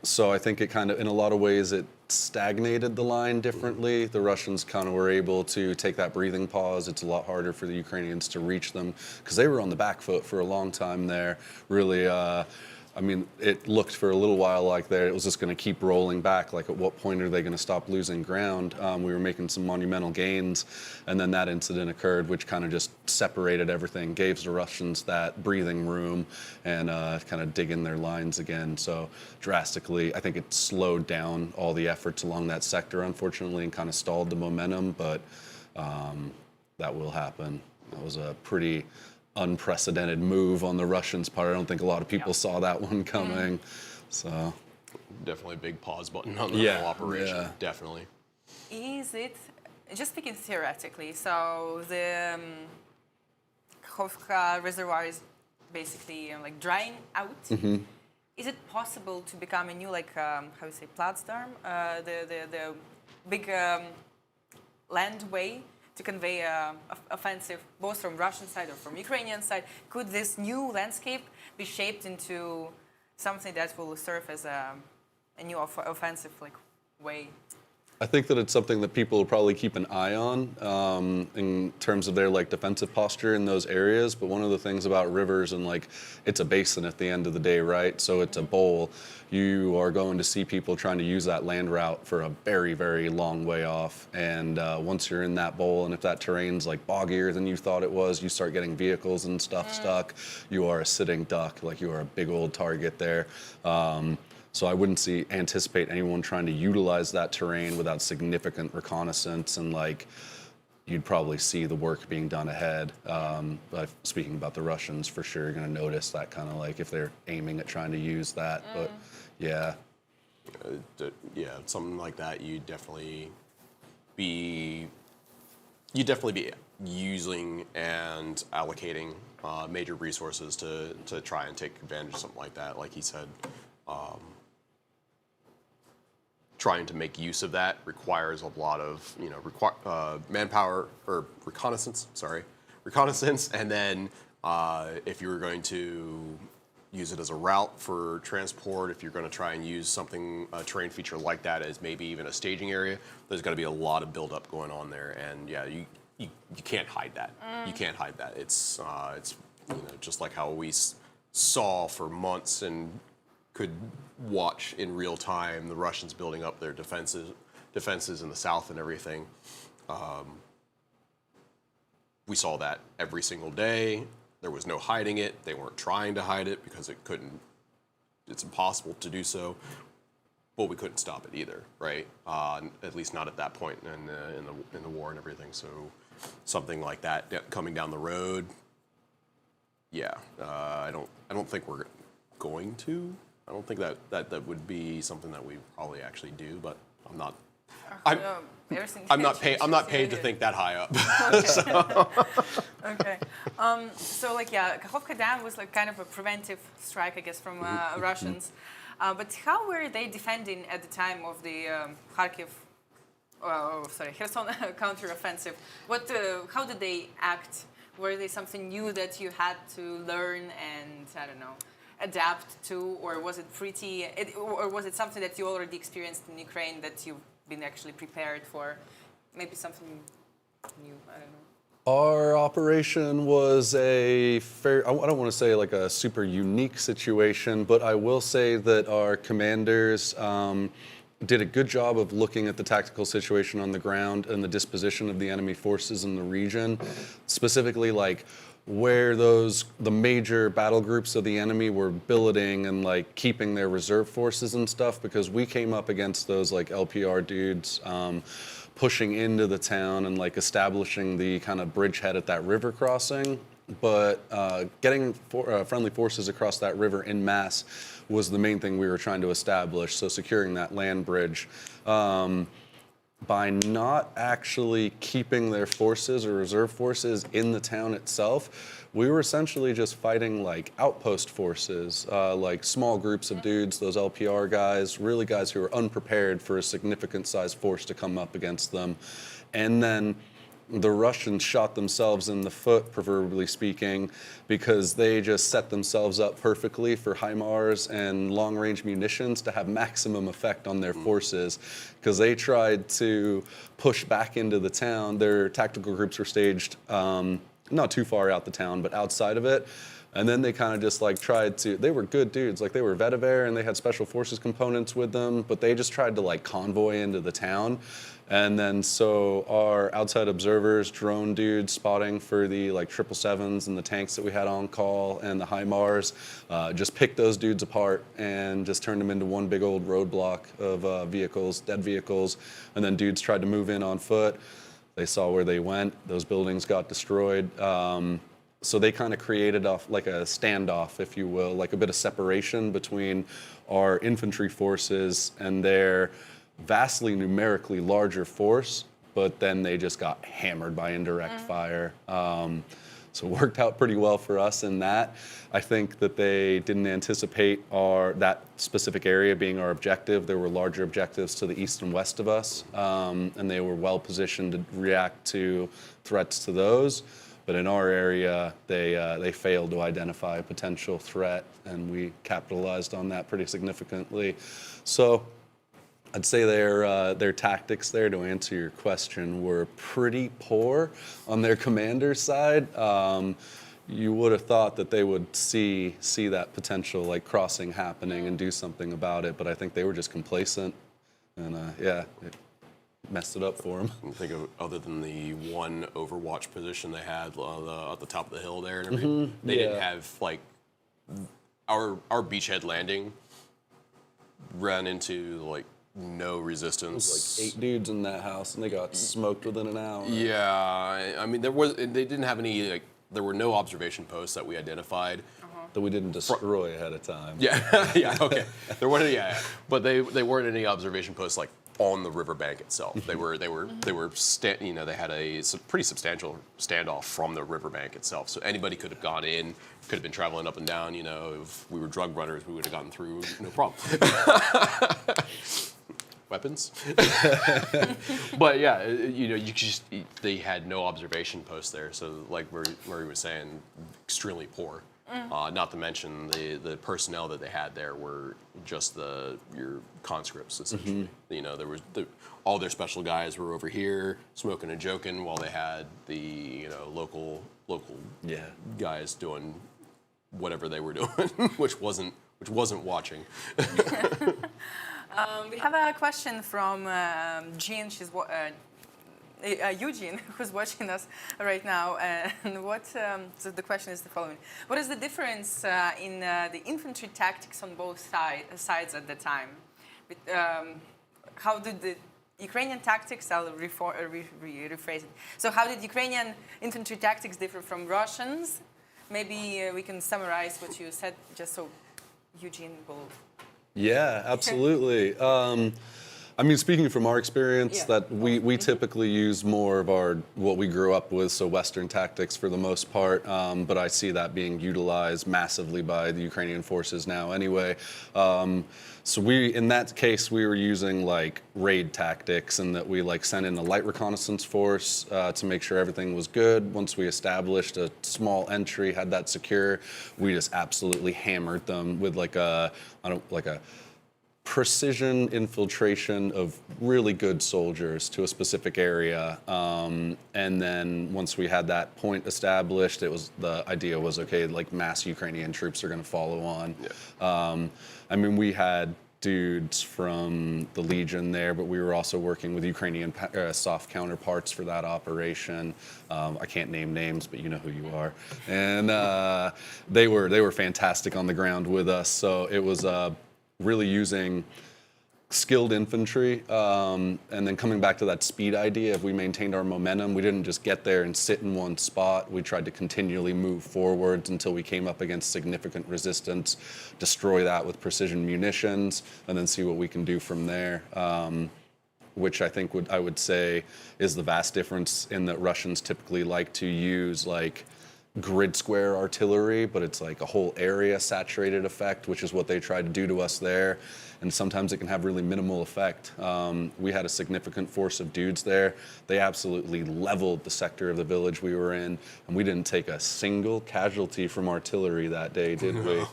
So I think it kind of, in a lot of ways, it stagnated the line differently. The Russians kind of were able to take that breathing pause. It's a lot harder for the Ukrainians to reach them because they were on the back foot for a long time there. Really, I mean, it looked for a little while like it was just going to keep rolling back. Like, at what point are they going to stop losing ground? We were making some monumental gains, and then that incident occurred, which kind of just separated everything, gave the Russians that breathing room and kind of dig in their lines again. So drastically, I think it slowed down all the efforts along that sector, unfortunately, and kind of stalled the momentum, but that will happen. That was a pretty unprecedented move on the Russians' part. I don't think a lot of people saw that one coming. So definitely a big pause button on the whole operation. Yeah. Definitely. Is it, just speaking theoretically, so the Kakhovka reservoir is basically like drying out. Is it possible to become a new, like, how you say, Platzdarm, the big land way to convey offensive, both from Russian side or from Ukrainian side? Could this new landscape be shaped into something that will serve as a new offensive like way? I think that it's something that people will probably keep an eye on in terms of their like defensive posture in those areas. But one of the things about rivers, and like, it's a basin at the end of the day, right? So it's a bowl. You are going to see people trying to use that land route for a very, very long way off. And once you're in that bowl, and if that terrain's like boggier than you thought it was, you start getting vehicles and stuff stuck. You are a sitting duck, like you are a big old target there. So I wouldn't anticipate anyone trying to utilize that terrain without significant reconnaissance, and like, you'd probably see the work being done ahead. But speaking about the Russians, for sure, you're going to notice that kind of like if they're aiming at trying to use that. But yeah. Something like that, you'd definitely be using and allocating major resources to try and take advantage of something like that. Like he said, trying to make use of that requires a lot of manpower or reconnaissance. And then if you were going to use it as a route for transport, if you're going to try and use a terrain feature like that as maybe even a staging area, there's got to be a lot of buildup going on there. And yeah, you can't hide that. You can't hide that. It's just like how we saw for months and could watch in real time the Russians building up their defenses in the south and everything. We saw that every single day. There was no hiding it. They weren't trying to hide it because it's impossible to do so. But we couldn't stop it either, right? At least not at that point in the war and everything. So something like that coming down the road, I don't think we're going to. I don't think that would be something that we probably actually do, but I'm not. I'm not paid to think that high up. Okay. So like, Kakhovka Dam was like kind of a preventive strike, I guess, from Russians. But how were they defending at the time of the Kherson counteroffensive? How did they act? Were they something new that you had to learn and, I don't know, adapt to, or was it or was it something that you already experienced in Ukraine that you've been actually prepared for? Maybe something new, I don't know. Our operation was I don't want to say like a super unique situation, but I will say that our commanders did a good job of looking at the tactical situation on the ground and the disposition of the enemy forces in the region, specifically like where the major battle groups of the enemy were billeting and like keeping their reserve forces and stuff, because we came up against those like LPR dudes pushing into the town and like establishing the kind of bridgehead at that river crossing. But getting friendly forces across that river en masse was the main thing we were trying to establish. So securing that land bridge. By not actually keeping their forces or reserve forces in the town itself, we were essentially just fighting like outpost forces, like small groups of dudes, those LPR guys, really guys who were unprepared for a significant sized force to come up against them. And then the Russians shot themselves in the foot, proverbially speaking, because they just set themselves up perfectly for HIMARS and long-range munitions to have maximum effect on their forces, because they tried to push back into the town. Their tactical groups were staged not too far out the town, but outside of it. And then they kind of just like tried to, they were good dudes, like they were vetiver and they had special forces components with them, but they just tried to like convoy into the town. And then so our outside observers, drone dudes spotting for the like 777s and the tanks that we had on call and the HIMARS, just picked those dudes apart and just turned them into one big old roadblock of vehicles, dead vehicles. And then dudes tried to move in on foot. They saw where they went. Those buildings got destroyed. So they kind of created like a standoff, if you will, like a bit of separation between our infantry forces and their vastly numerically larger force, but then they just got hammered by indirect fire. So it worked out pretty well for us in that. I think that they didn't anticipate that specific area being our objective. There were larger objectives to the east and west of us, and they were well positioned to react to threats to those. But in our area, they failed to identify a potential threat, and we capitalized on that pretty significantly. So I'd say their tactics there, to answer your question, were pretty poor on their commander's side. You would have thought that they would see that potential like crossing happening and do something about it, but I think they were just complacent, and it messed it up for them. I think of, other than the one overwatch position they had at the top of the hill there and everything, they didn't have like our beachhead landing ran into like no resistance. Like 8 dudes in that house, and they got smoked within an hour. Yeah, I mean they didn't have any like, there were no observation posts that we identified. That we didn't destroy ahead of time. Yeah, yeah, okay. There weren't, but they weren't any observation posts like on the riverbank itself. They had a pretty substantial standoff from the riverbank itself. So anybody could have gone in, could have been traveling up and down. If we were drug runners, we would have gotten through, no problem. Weapons. But yeah, they had no observation posts there. So like Murray was saying, extremely poor. Not to mention the personnel that they had there were just your conscripts, essentially. There was all their special guys were over here smoking and joking while they had the local guys doing whatever they were doing, which wasn't watching. We have a question from Jean. She's Eugene, who's watching us right now, and so the question is the following: what is the difference in the infantry tactics on both sides at the time? How did the Ukrainian tactics? I'll rephrase it. So, how did Ukrainian infantry tactics differ from Russians? Maybe we can summarize what you said, just so Eugene will. Yeah, absolutely. I mean, speaking from our experience, that we typically use more of what we grew up with, so Western tactics for the most part, but I see that being utilized massively by the Ukrainian forces now anyway. So in that case, we were using like raid tactics, and that we like sent in a light reconnaissance force to make sure everything was good. Once we established a small entry, had that secure, we just absolutely hammered them with like a precision infiltration of really good soldiers to a specific area, and then once we had that point established, the idea was okay, like mass Ukrainian troops are going to follow on. I mean, we had dudes from the Legion there, but we were also working with Ukrainian soft counterparts for that operation. I can't name names, but you know who you are. And they were fantastic on the ground with us. So it was really using skilled infantry, and then coming back to that speed idea, if we maintained our momentum, we didn't just get there and sit in one spot. We tried to continually move forwards until we came up against significant resistance, destroy that with precision munitions, and then see what we can do from there. Which I think I would say is the vast difference in that Russians typically like to use like grid square artillery, but it's like a whole area saturated effect, which is what they tried to do to us there. And sometimes it can have really minimal effect. We had a significant force of dudes there. They absolutely leveled the sector of the village we were in, and we didn't take a single casualty from artillery that day, did we?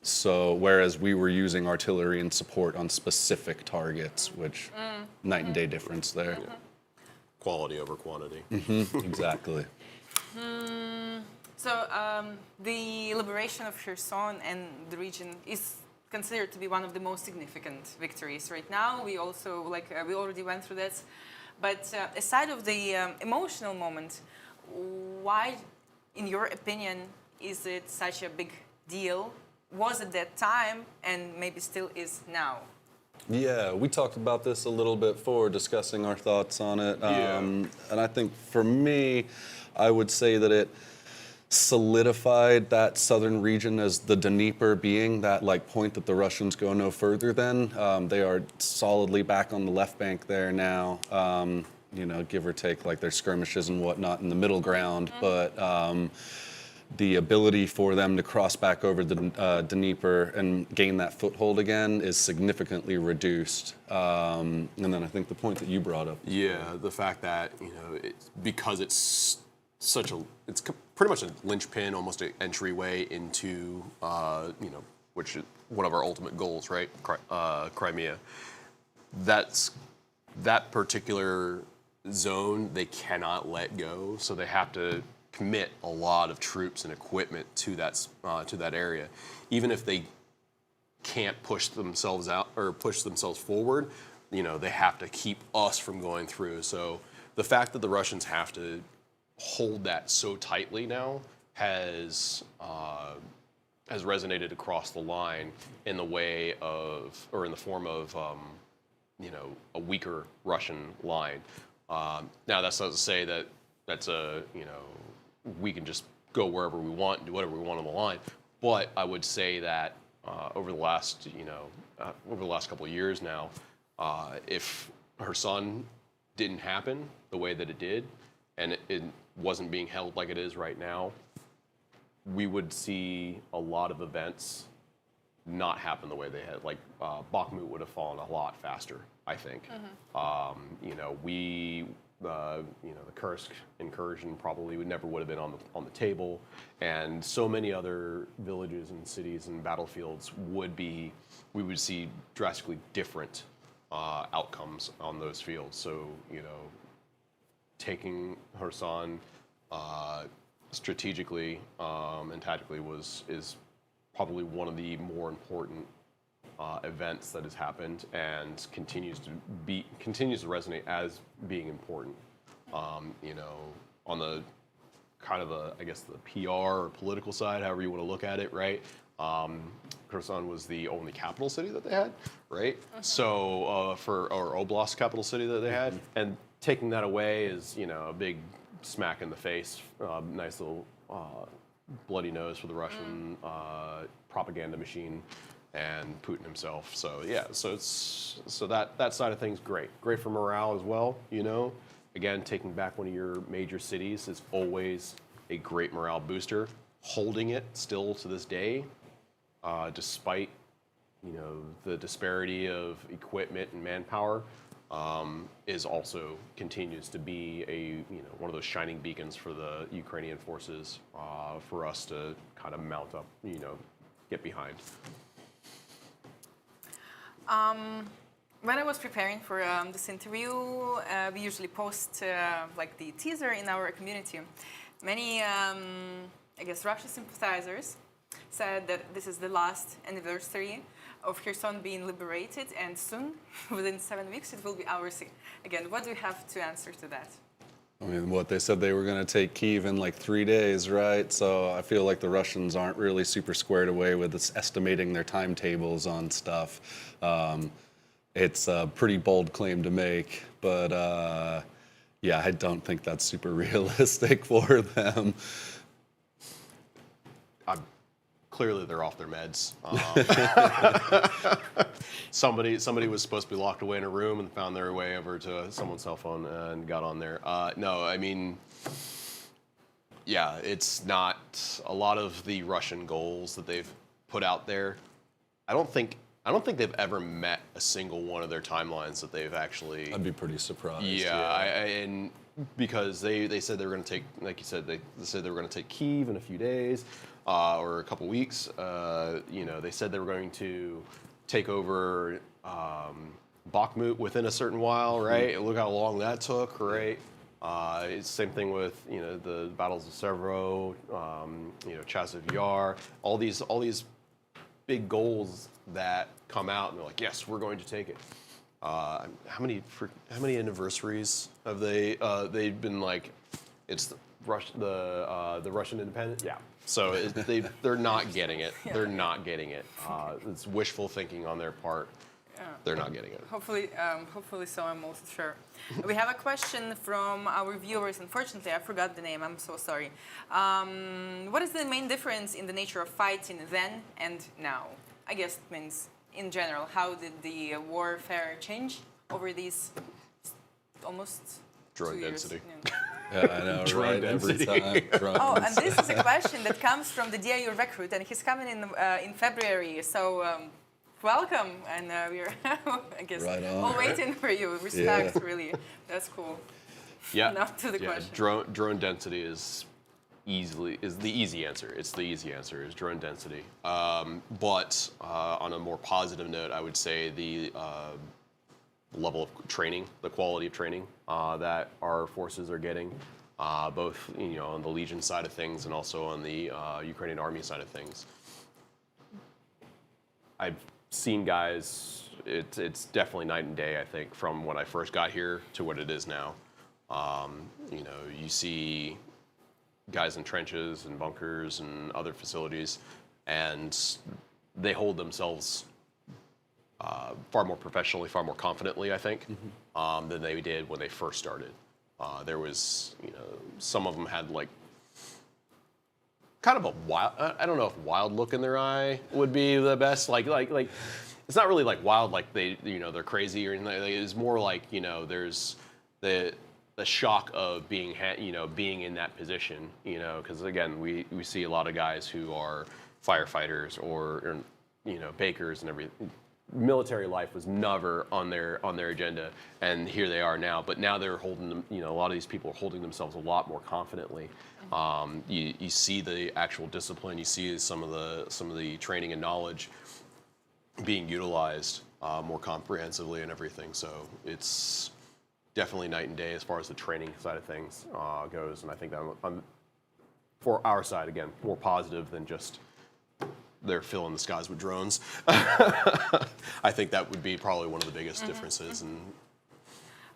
So whereas we were using artillery in support on specific targets, which night and day difference there. Yeah. Quality over quantity. Exactly. So the liberation of Kherson and the region is considered to be one of the most significant victories right now. We also, we already went through this. But aside of the emotional moment, why, in your opinion, is it such a big deal? Was at that time and maybe still is now? Yeah, we talked about this a little bit before, discussing our thoughts on it. And I think for me, I would say that it solidified that southern region as the Dnieper being that like point that the Russians go no further than. They are solidly back on the left bank there now, you know, give or take like their skirmishes and whatnot in the middle ground. But the ability for them to cross back over the Dnieper and gain that foothold again is significantly reduced. And then I think the point that you brought up. Yeah, the fact that, you know, because it's pretty much a linchpin, almost an entryway into, you know, which is one of our ultimate goals, right? Crimea. That particular zone they cannot let go, so they have to commit a lot of troops and equipment to that area. Even if they can't push themselves out or push themselves forward, you know, they have to keep us from going through. So the fact that the Russians have to hold that so tightly now has resonated across the line in the way of, or in the form of, you know, a weaker Russian line. Now that's not to say that that's a, you know, we can just go wherever we want and do whatever we want on the line. But I would say that over the last, you know, over the last couple of years now, if Kherson didn't happen the way that it did, and it wasn't being held like it is right now, we would see a lot of events not happen the way they had. Like Bakhmut would have fallen a lot faster, I think. You know, you know, the Kursk incursion probably would have been on the table, and so many other villages and cities and battlefields we would see drastically different outcomes on those fields. So, you know, taking Kherson strategically and tactically is probably one of the more important events that has happened and continues to resonate as being important. You know, on the kind of I guess the PR or political side, however you want to look at it, right? Kherson was the only capital city that they had, right? So or oblast capital city that they had, and taking that away is, you know, a big smack in the face, nice little bloody nose for the Russian propaganda machine and Putin himself. So yeah, so that side of things great for morale as well. You know, again, taking back one of your major cities is always a great morale booster. Holding it still to this day, despite, you know, the disparity of equipment and manpower, is also continues to be one of those shining beacons for the Ukrainian forces, for us to kind of mount up, you know, get behind. When I was preparing for this interview, we usually post like the teaser in our community. Many, I guess, Russia sympathizers said that this is the last anniversary of Kherson being liberated, and soon, within 7 weeks, it will be ours again. What do you have to answer to that? I mean, what they said they were going to take Kyiv in like 3 days, right? So I feel like the Russians aren't really super squared away with this estimating their timetables on stuff. It's a pretty bold claim to make, but yeah, I don't think that's super realistic for them. Clearly, they're off their meds. Somebody was supposed to be locked away in a room and found their way over to someone's cell phone and got on there. No, I mean, yeah, it's not a lot of the Russian goals that they've put out there. I don't think they've ever met a single one of their timelines that they've actually. I'd be pretty surprised. Yeah, and because they said they were going to take, like you said, they said they were going to take Kyiv in a few days or a couple weeks. You know, they said they were going to take over Bakhmut within a certain while, right? Look how long that took, right? It's the same thing with, you know, the battles of Severo, you know, Chasiv Yar, all these big goals that come out and they're like, yes, we're going to take it. How many anniversaries have they've been like? It's the Russian independence. Yeah. So they're not getting it. Yeah. They're not getting it. It's wishful thinking on their part. Yeah. They're not getting it. Hopefully so, I'm also sure. We have a question from our viewers. Unfortunately, I forgot the name. I'm so sorry. What is the main difference in the nature of fighting then and now? I guess it means in general. How did the warfare change over these almost Drone 2 years? density. Yeah. Yeah, I know, Drone right? Every density. time. Drones. Oh, and this is a question that comes from the DIU recruit, and he's coming in February. So welcome, and we're I guess Right on. all waiting for you. Respect, really. That's cool. Yeah. Now to the question. Drone density is the easy answer. It's the easy answer is drone density. But on a more positive note, I would say the level of training, the quality of training that our forces are getting, both on the Legion side of things and also on the Ukrainian Army side of things. I've seen guys. It's definitely night and day. I think from when I first got here to what it is now. You see guys in trenches and bunkers and other facilities, and they hold themselves far more professionally, far more confidently, I think, than they did when they first started. There was, some of them had like kind of a wild, I don't know if wild look in their eye would be the best. Like it's not really like wild, like they're crazy or anything. It's more like, there's the shock of being in that position, because again, we see a lot of guys who are firefighters or bakers and everything. Military life was never on their agenda, and here they are now. But now they're holding them. A lot of these people are holding themselves a lot more confidently. You see the actual discipline. You see some of the training and knowledge being utilized more comprehensively and everything. So it's definitely night and day as far as the training side of things goes. And I think that I'm for our side again more positive than just they're filling the skies with drones. I think that would be probably one of the biggest differences.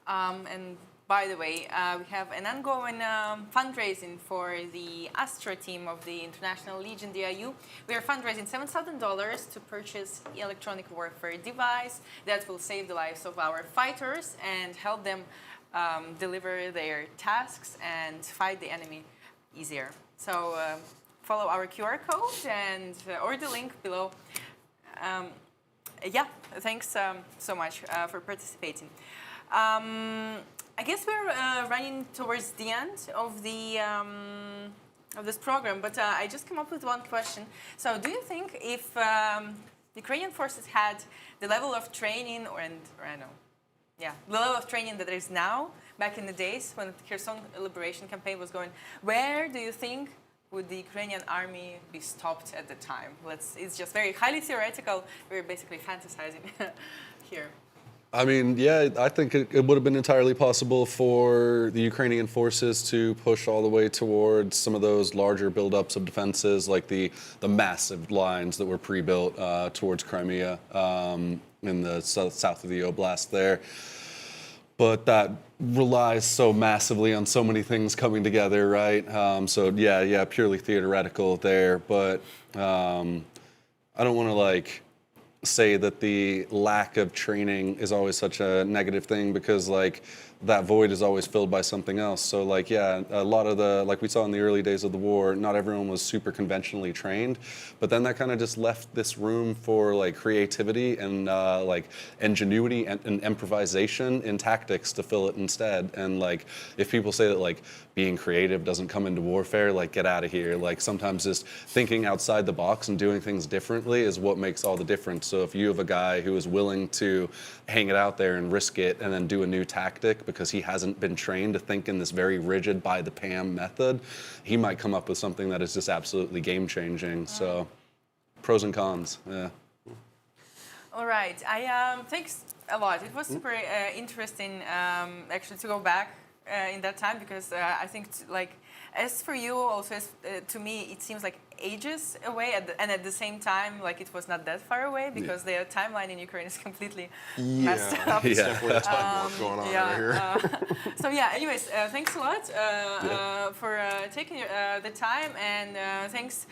And by the way, we have an ongoing fundraising for the Astra team of the International Legion DIU. We are fundraising $7,000 to purchase electronic warfare device that will save the lives of our fighters and help them deliver their tasks and fight the enemy easier. So follow our QR code and or the link below. Yeah, thanks so much for participating. I guess we're running towards the end of the of this program, but I just came up with one question. So, do you think if Ukrainian forces had the level of training, the level of training that there is now, back in the days when the Kherson liberation campaign was going, where do you think would the Ukrainian army be stopped at the time? It's just very highly theoretical. We're basically fantasizing here. I mean, yeah, I think it would have been entirely possible for the Ukrainian forces to push all the way towards some of those larger buildups of defenses, like the massive lines that were pre-built towards Crimea in the south of the oblast there. But that relies so massively on so many things coming together, right? So yeah, purely theoretical there. But I don't want to say that the lack of training is always such a negative thing, because that void is always filled by something else. So a lot of like we saw in the early days of the war, not everyone was super conventionally trained, but then that kind of just left this room for creativity and ingenuity and improvisation in tactics to fill it instead. And if people say that being creative doesn't come into warfare, get out of here. Sometimes just thinking outside the box and doing things differently is what makes all the difference. So if you have a guy who is willing to hang it out there and risk it and then do a new tactic because he hasn't been trained to think in this very rigid by the PAM method, he might come up with something that is just absolutely game changing. So pros and cons, yeah. All right, thanks a lot. It was super interesting actually to go back in that time, because I think as for you also, to me it seems like ages away, and at the same time it was not that far away, because the timeline in Ukraine is completely messed up. It's definitely a time warp going on right here. So anyways, thanks a lot for taking the time, and thanks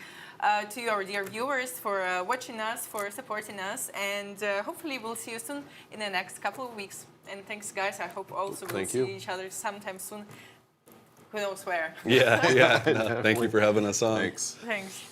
to your dear viewers for watching us, for supporting us, and hopefully we'll see you soon in the next couple of weeks. And thanks, guys. I hope also we'll see each other sometime soon. Who knows where? Yeah. No, thank you for having us on. Thanks. Thanks.